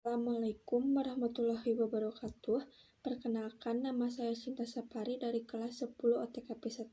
Assalamualaikum warahmatullahi wabarakatuh. Perkenalkan, nama saya Sinta Sapari dari kelas 10 OTKP 1.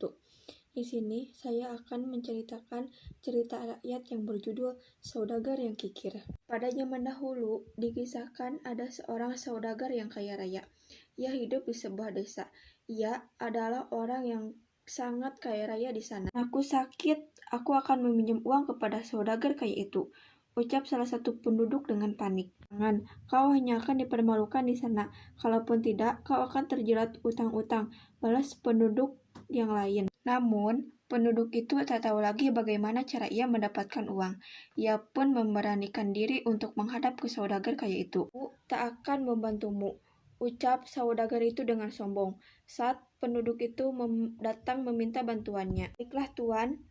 Di sini saya akan menceritakan cerita rakyat yang berjudul Saudagar yang Kikir. Pada zaman dahulu, dikisahkan ada seorang saudagar yang kaya raya. Ia hidup di sebuah desa. Ia adalah orang yang sangat kaya raya di sana. Aku sakit, aku akan meminjam uang kepada saudagar kaya itu, ucap salah satu penduduk dengan panik. Jangan, kau hanya akan dipermalukan di sana. Kalaupun tidak, kau akan terjerat utang-utang, balas penduduk yang lain. Namun, penduduk itu tak tahu lagi bagaimana cara ia mendapatkan uang. Ia pun memberanikan diri untuk menghadap ke saudagar kaya itu. Aku tak akan membantumu, ucap saudagar itu dengan sombong. Saat penduduk itu datang meminta bantuannya. Baiklah tuan,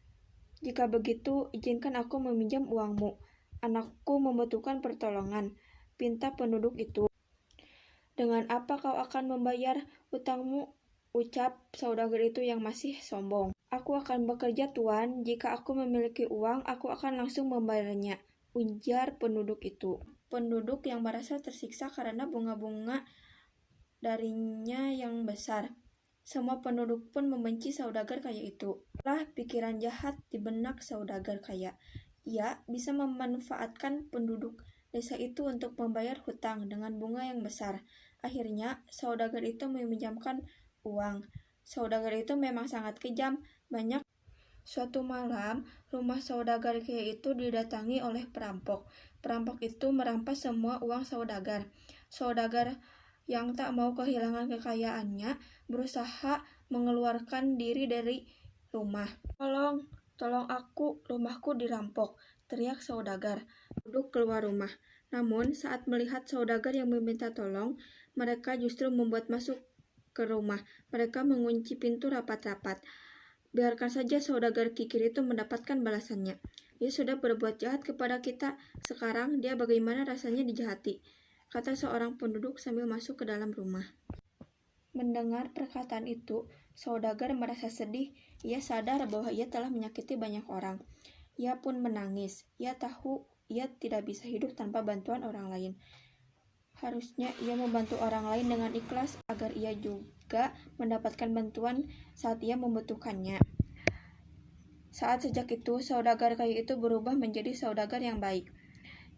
jika begitu izinkan aku meminjam uangmu. Anakku membutuhkan pertolongan, pinta penduduk itu. Dengan apa kau akan membayar utangmu? Ucap saudagar itu yang masih sombong. Aku akan bekerja tuan, jika aku memiliki uang, aku akan langsung membayarnya, ujar penduduk itu. Penduduk yang merasa tersiksa karena bunga-bunga darinya yang besar. Semua penduduk pun membenci saudagar kaya itu. Lah pikiran jahat di benak saudagar kaya. Ia bisa memanfaatkan penduduk desa itu untuk membayar hutang dengan bunga yang besar. Akhirnya, saudagar itu meminjamkan uang. Saudagar itu memang sangat kejam. Suatu malam, rumah saudagar kaya itu didatangi oleh perampok. Perampok itu merampas semua uang saudagar. Saudagar yang tak mau kehilangan kekayaannya berusaha mengeluarkan diri dari rumah. Tolong aku, rumahku dirampok, teriak saudagar. Duduk keluar rumah. Namun, saat melihat saudagar yang meminta tolong, mereka justru membuat masuk ke rumah. Mereka mengunci pintu rapat-rapat. Biarkan saja saudagar kikir itu mendapatkan balasannya. Dia sudah berbuat jahat kepada kita. Sekarang dia bagaimana rasanya dijahati, kata seorang penduduk sambil masuk ke dalam rumah. Mendengar perkataan itu, saudagar merasa sedih. Ia sadar bahwa ia telah menyakiti banyak orang. Ia pun menangis. Ia tahu ia tidak bisa hidup tanpa bantuan orang lain. Harusnya ia membantu orang lain dengan ikhlas agar ia juga mendapatkan bantuan saat ia membutuhkannya. Saat sejak itu, saudagar kaya itu berubah menjadi saudagar yang baik.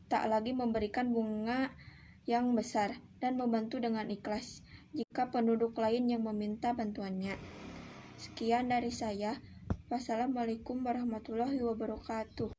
Tak lagi memberikan bunga yang besar dan membantu dengan ikhlas jika penduduk lain yang meminta bantuannya. Sekian dari saya. Wassalamualaikum warahmatullahi wabarakatuh.